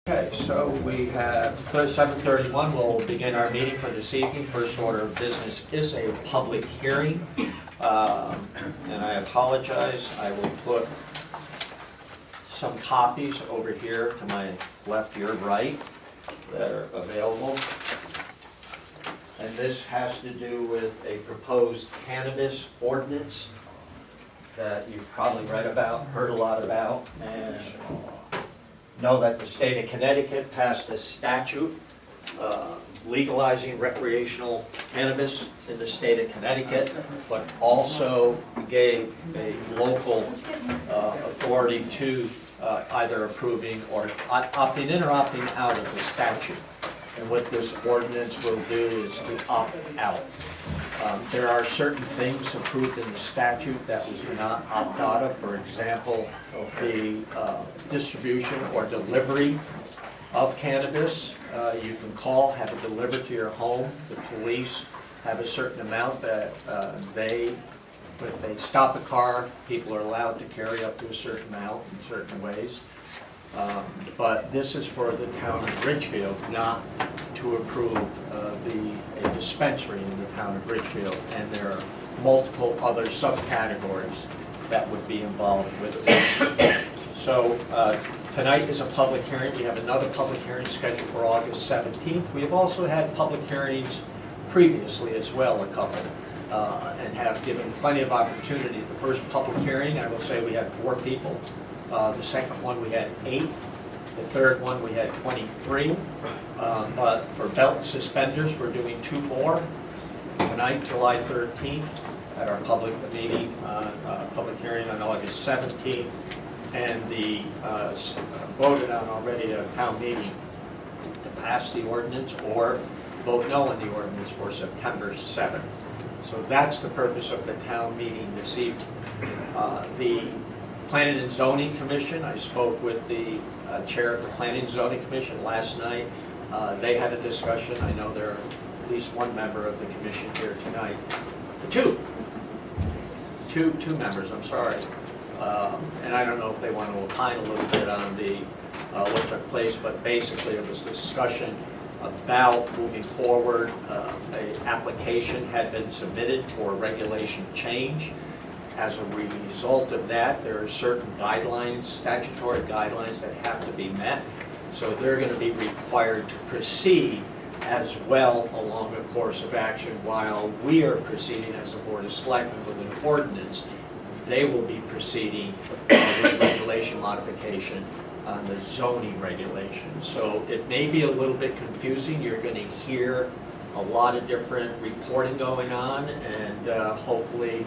Okay, so we have 7:31. We'll begin our meeting for this evening. First order of business is a public hearing. And I apologize, I will put some copies over here to my left, your right, that are available. And this has to do with a proposed cannabis ordinance that you've probably read about, heard a lot about, and know that the state of Connecticut passed a statute legalizing recreational cannabis in the state of Connecticut, but also gave a local authority to either approving or opting in or opting out of the statute. And what this ordinance will do is to opt out. There are certain things approved in the statute that we cannot opt out of. For example, the distribution or delivery of cannabis. You can call, have it delivered to your home. The police have a certain amount that if they stop a car, people are allowed to carry up to a certain amount in certain ways. But this is for the town of Ridgefield, not to approve a dispensary in the town of Ridgefield. And there are multiple other subcategories that would be involved with this. So tonight is a public hearing. We have another public hearing scheduled for August 17th. We have also had public hearings previously as well, a couple, and have given plenty of opportunity. The first public hearing, I will say we had 4 people. The second one we had 8. The third one we had 23. But for belt and suspenders, we're doing 2 more. Tonight, July 13th, at our public meeting, public hearing on August 17th, and the voted on already at a town meeting to pass the ordinance or vote no on the ordinance for September 7th. So that's the purpose of the town meeting this evening. The Planning and Zoning Commission, I spoke with the chair of the Planning and Zoning Commission last night. They had a discussion. I know there are at least one member of the commission here tonight. Two members, I'm sorry. And I don't know if they want to opine a little bit on the what took place, but basically it was discussion about moving forward. An application had been submitted for regulation change. As a result of that, there are certain guidelines, statutory guidelines that have to be met. So they're going to be required to proceed as well along a course of action while we are proceeding as a Board of Selectmen with an ordinance. They will be proceeding with regulation modification on the zoning regulations. So it may be a little bit confusing. You're going to hear a lot of different reporting going on, and hopefully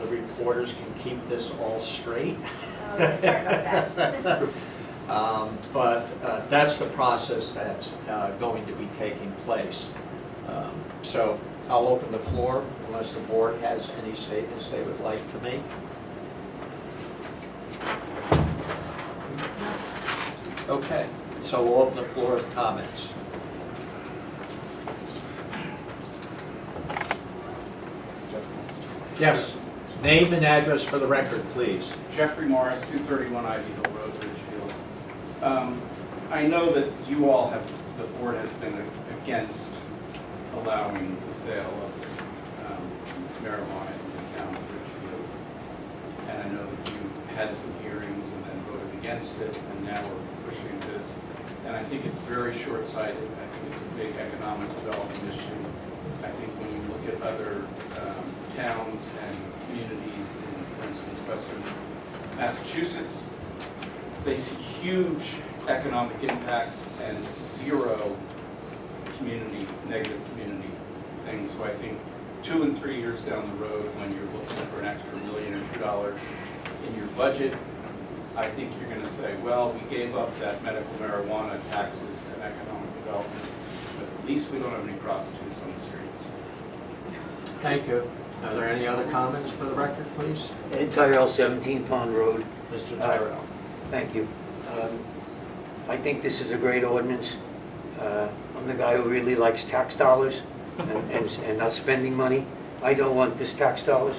the reporters can keep this all straight. Sorry about that. But that's the process that's going to be taking place. So I'll open the floor unless the board has any statements they would like to make. Okay, so we'll open the floor of comments. Yes, name and address for the record, please. Jeffrey Morris, 231 Ivy Hill Road, Ridgefield. I know that you all have, the board has been against allowing the sale of marijuana in the town of Ridgefield. And I know that you had some hearings and then voted against it, and now we're pushing this. And I think it's very short-sighted. I think it's a big economic development issue. I think when you look at other towns and communities in, for instance, western Massachusetts, they see huge economic impacts and 0 negative community things. So I think 2 and 3 years down the road, when you're looking for an extra $1 million or $2 in your budget, I think you're going to say, well, we gave up that medical marijuana taxes and economic development, but at least we don't have any prostitutes on the streets. Thank you. Are there any other comments for the record, please? Ed Tyrell, 17 Pond Road. Mr. Tyrell. Thank you. I think this is a great ordinance. I'm the guy who really likes tax dollars and not spending money. I don't want this tax dollars.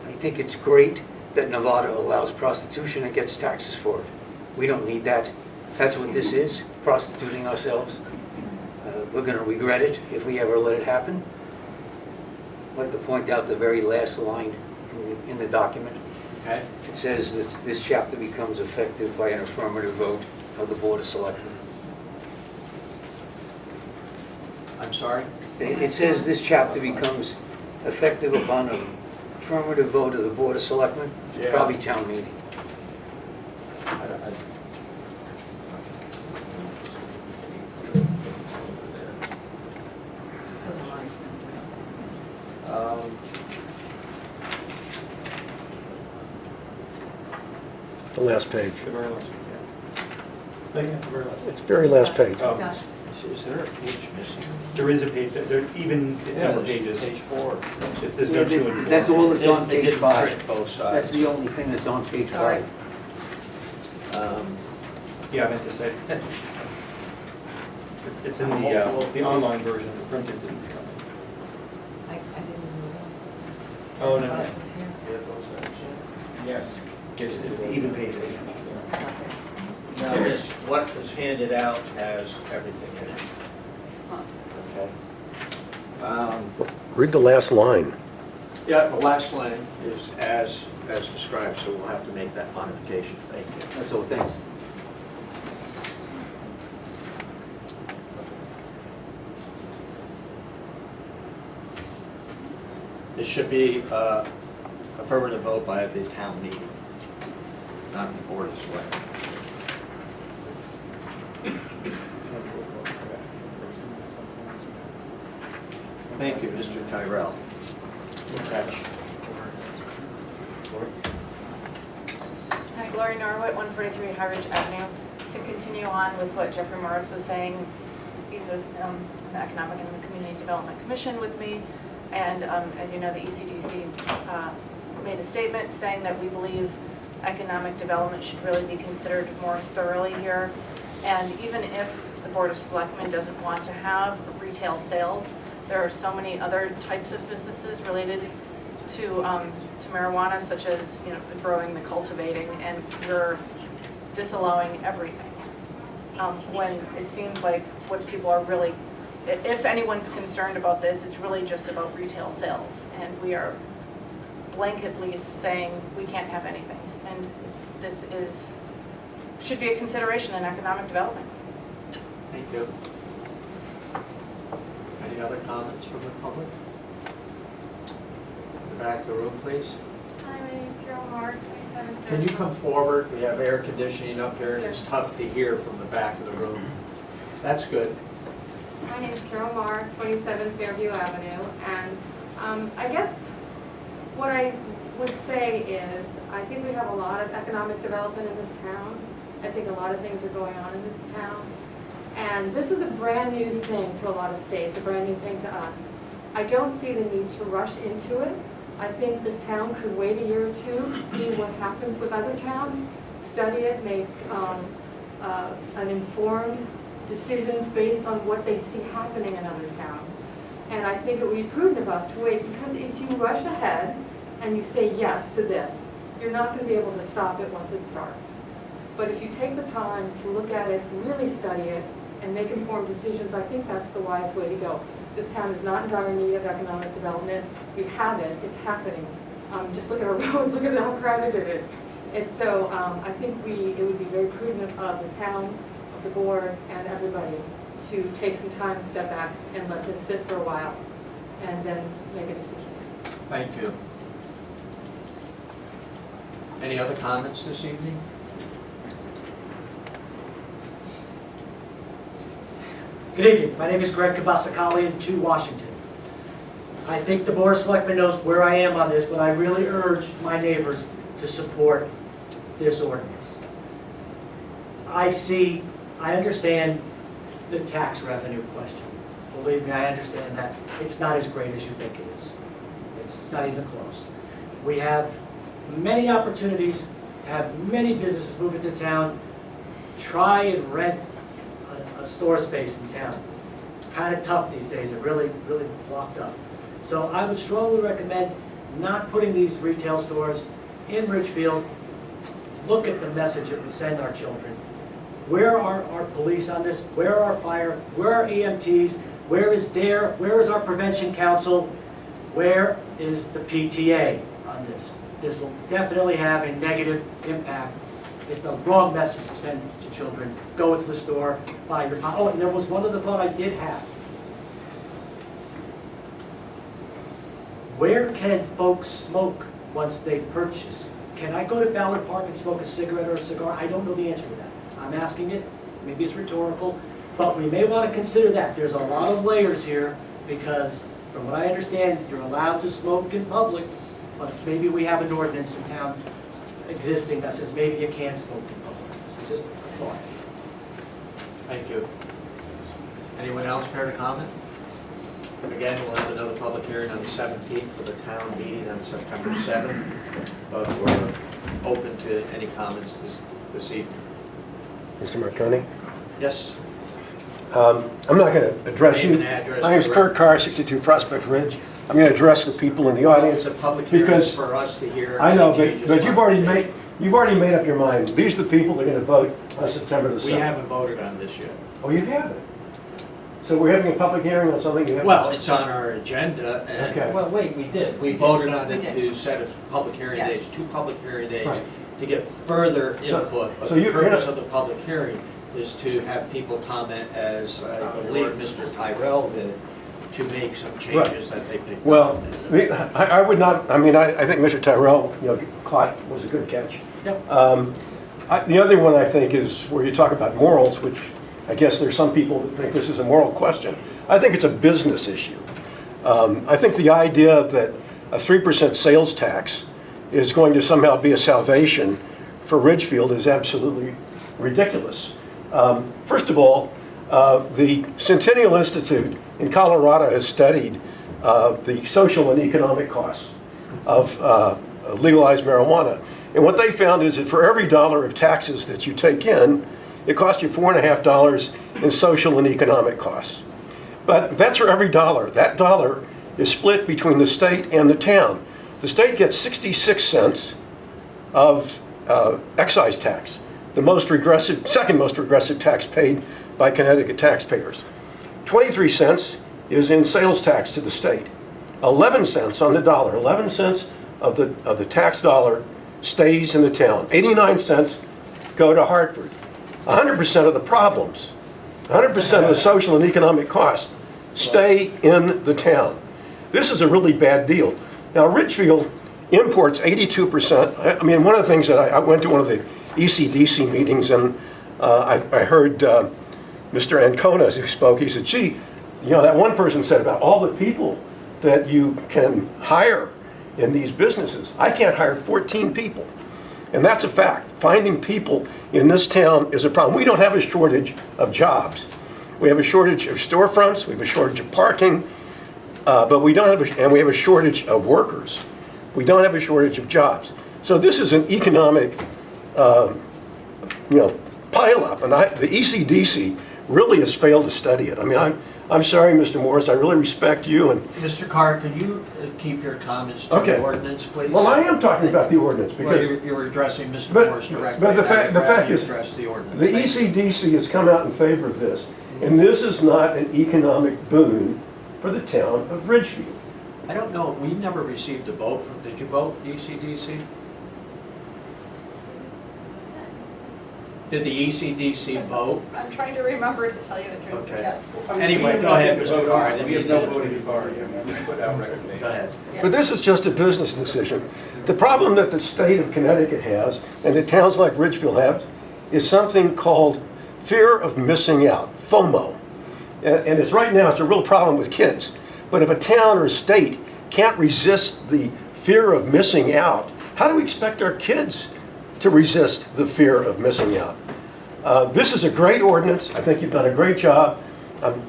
I think it's great that Nevada allows prostitution and gets taxes for it. We don't need that. That's what this is, prostituting ourselves. We're going to regret it if we ever let it happen. I'd like to point out the very last line in the document. Okay? It says that this chapter becomes effective by an affirmative vote of the Board of Selectmen. I'm sorry? It says this chapter becomes effective upon an affirmative vote of the Board of Selectmen, Yeah. probably town meeting. I- The last page. The very last, yeah. The very last. It's very last page. Oh. Is there a page missing? There is a page, there, even number pages. Page 4. There's no 2 and 4. That's all that's on They page didn't 5. print both That's sides. the only thing that's on page Sorry. 5. Yeah, I meant to say. It's in the online version, the printed didn't come in. I didn't realize. Oh, no, no. It was here. Yes. It's the even pages. Okay. Now, this, what was handed out has everything in it, okay? Read the last line. Yeah, the last line is as described, so we'll have to make that modification. Thank you. That's all, thanks. It should be affirmative vote by the town meeting, not the board of selectmen. Thank you, Mr. Tyrell. Good catch. Hi, Gloria Norwood, 143 High Ridge Avenue. To continue on with what Jeffrey Morris was saying, he's with the Economic and Community Development Commission with me. And as you know, the ECDC made a statement saying that we believe economic development should really be considered more thoroughly here. And even if the Board of Selectmen doesn't want to have retail sales, there are so many other types of businesses related to marijuana, such as, you know, the growing, the cultivating, and we're disallowing everything. When it seems like what people are really, if anyone's concerned about this, it's really just about retail sales, and we are blanketly saying we can't have anything. And this should be a consideration in economic development. Thank you. Any other comments from the public? In the back of the room, please. Hi, my name is Carol Mark, 27. Can you come forward? We have air conditioning up here, and it's tough to hear from the back of the room. That's good. My name is Carol Mark, 27 Fairview Avenue, and I guess what I would say is, I think we have a lot of economic development in this town. I think a lot of things are going on in this town. And this is a brand new thing to a lot of states, a brand new thing to us. I don't see the need to rush into it. I think this town could wait a year or two, see what happens with other towns, study it, make an informed decisions based on what they see happening in other towns. And I think it would be prudent of us to wait, because if you rush ahead and you say yes to this, you're not going to be able to stop it once it starts. But if you take the time to look at it, really study it, and make informed decisions, I think that's the wise way to go. This town is not in dire need of economic development. We have it, it's happening. Just look at our roads, look at how crowded it is. And so I think it would be very prudent of the town, of the board, and everybody to take some time, step back, and let this sit for a while, and then make a decision. Thank you. Any other comments this evening? Good evening. My name is Greg Kabasakalian, 2 Washington. I think the Board of Selectmen knows where I am on this, but I really urge my neighbors to support this ordinance. I understand the tax revenue question. Believe me, I understand that. It's not as great as you think it is. It's not even close. We have many opportunities to have many businesses move into town, try and rent a store space in town. Kind of tough these days, it really blocked up. So I would strongly recommend not putting these retail stores in Ridgefield. look at the message it would send our children. Where are our police on this? Where are our fire? Where are EMTs? Where is DARE? Where is our prevention council? Where is the PTA on this? This will definitely have a negative impact. It's the wrong message to send to children. Go into the store, buy your pot. Oh, and there was one other thought I did have. Where can folks smoke once they purchase? Can I go to Ballard Park and smoke a cigarette or a cigar? I don't know the answer to that. I'm asking it, maybe it's rhetorical, but we may want to consider that. There's a lot of layers here, because from what I understand, you're allowed to smoke in public, but maybe we have an ordinance in town existing that says maybe you can't smoke in public. So just a thought. Thank you. Anyone else care to comment? Again, we'll have another public hearing on the 17th for the town meeting on September 7th, but we're open to any comments this evening. Mr. Marconi? Yes? I'm not going to address Name you. and address. My name is Kurt Carr, 62 Prospect Ridge. I'm going to address the people in the audience. It's a public hearing because for us to hear. I know, any changes but on you've already application. made up your mind. These are the people that are going to vote on September the 7th. We haven't voted on this yet. Oh, you haven't? So we're having a public hearing on something you haven't? Well, it's on our agenda, Okay. and Well, wait, we did. we voted on it to set a public hearing Yes. dates, 2 public hearing dates, Right. to get further So- input. But so the you're purpose gonna- of the public hearing is to have people comment, as I believe Mr. Tyrell did, to make some changes that they picked up Well, on this. I would not, I mean, I think Mr. Tyrell, caught was a good catch. Yep. The other one I think is where you talk about morals, which I guess there's some people that think this is a moral question. I think it's a business issue. I think the idea that a 3% sales tax is going to somehow be a salvation for Ridgefield is absolutely ridiculous. First of all, the Centennial Institute in Colorado has studied the social and economic costs of legalized marijuana. And what they found is that for every dollar of taxes that you take in, it costs you $4.50 in social and economic costs. But that's for every dollar. That dollar is split between the state and the town. The state gets 66 cents of excise tax, the most regressive, second most regressive tax paid by Connecticut taxpayers. 23 cents is in sales tax to the state. 11 cents on the dollar, 11 cents of the tax dollar stays in the town. 89 cents go to Hartford. 100% of the problems, 100% of the social and economic costs stay in the town. This is a really bad deal. Now, Ridgefield imports 82%. I mean, one of the things that I went to one of the ECDC meetings, and I heard Mr. Ancona, who spoke, he said, gee, that one person said about all the people that you can hire in these businesses, I can't hire 14 people. And that's a fact. Finding people in this town is a problem. We don't have a shortage of jobs. We have a shortage of storefronts, we have a shortage of parking, but we don't have, and we have a shortage of workers. We don't have a shortage of jobs. So this is an economic, pileup, and the ECDC really has failed to study it. I mean, I'm sorry, Mr. Morris, I really respect you, and Mr. Carr, can you keep your comments to Okay. the ordinance, please? well, I am talking about the ordinance Well, because you were addressing Mr. But- Morris directly. but the and fact- I'd the rather fact you is, address the ordinance. the Thank you. ECDC has come out in favor of this, and this is not an economic boon for the town of Ridgefield. I don't know, we never received a vote from, did you vote, ECDC? Did the ECDC vote? I'm trying to remember to tell you the truth. Okay. Yeah. Anyway, go ahead, Mr. Carr. I didn't We have mean no to- voting authority. I mean, we put out recommendations. Go ahead. But this is just a business decision. The problem that the state of Connecticut has, and that towns like Ridgefield have, is something called fear of missing out, FOMO. And it's right now, it's a real problem with kids. But if a town or a state can't resist the fear of missing out, how do we expect our kids to resist the fear of missing out? This is a great ordinance. I think you've done a great job.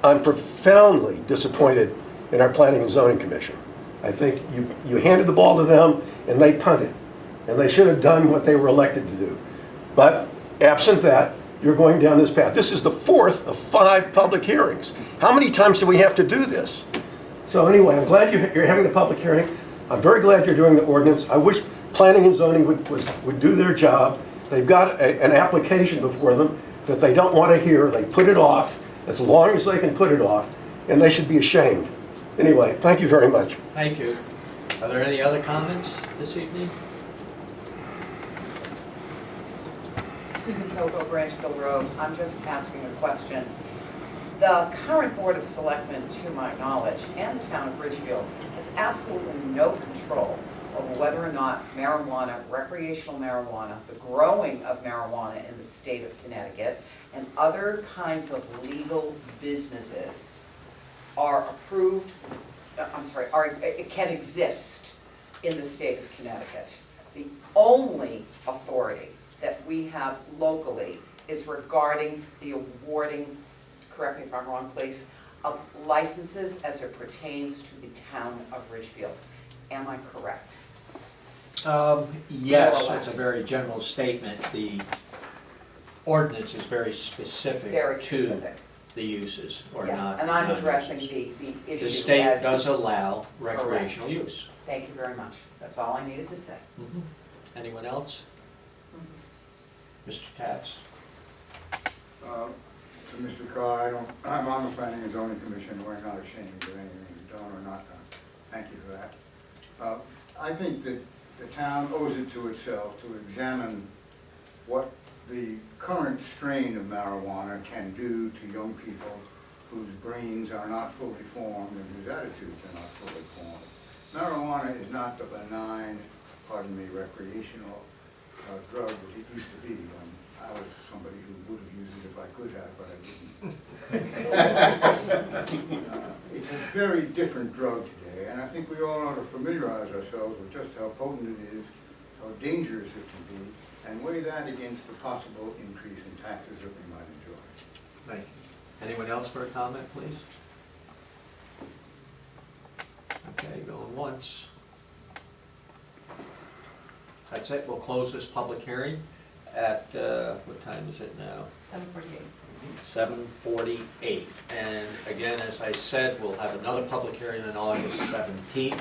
I'm profoundly disappointed in our Planning and Zoning Commission. I think you handed the ball to them and they punted. And they should have done what they were elected to do. But absent that, you're going down this path. This is the 4th of 5 public hearings. How many times do we have to do this? So anyway, I'm glad you're having a public hearing. I'm very glad you're doing the ordinance. I wish Planning and Zoning would do their job They've got an application before them that they don't want to hear. They put it off as long as they can put it off, and they should be ashamed. Anyway, thank you very much. Thank you. Are there any other comments this evening? Susan Coco, Branchville Road. I'm just asking a question. The current Board of Selectmen, to my knowledge, and the town of Ridgefield, has absolutely no control over whether or not marijuana, recreational marijuana, the growing of marijuana in the state of Connecticut, and other kinds of legal businesses are approved, it can exist in the state of Connecticut. The only authority that we have locally is regarding the awarding, correct me if I'm wrong, please, of licenses as it pertains to the town of Ridgefield. Am I correct? Yes, More or that's a less. very general statement. The ordinance is very specific Very to specific. the uses or Yeah, not. and I'm addressing non-uses. the issue The as... state does allow recreational use. Thank you very much. That's all I needed to say. Mhm. Anyone else? Mr. Katz? To Mr. Carr, I'm on the Planning and Zoning Commission, we're not ashamed of anything we've done or not done. Thank you for that. I think that the town owes it to itself to examine what the current strain of marijuana can do to young people whose brains are not fully formed and whose attitudes are not fully formed. Marijuana is not the benign, recreational drug that it used to be when I was somebody who would have used it if I could have, but I didn't. It's a very different drug today, and I think we all ought to familiarize ourselves with just how potent it is, how dangerous it can be, and weigh that against the possible increase in taxes that we might enjoy. Thank you. Anyone else for a comment, please? Okay, going once. That's it, we'll close this public hearing at, what time is it now? 7:48. 7:48. And again, as I said, we'll have another public hearing on August 17th,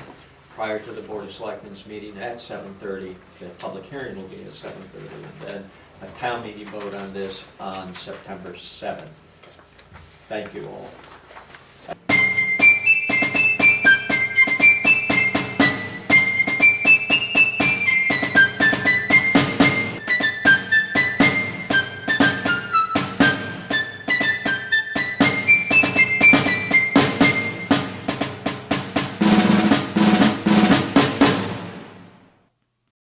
prior to the Board of Selectmen's meeting at 7:30. The public hearing will be at 7:30, and then a town meeting vote on this on September 7th. Thank you all.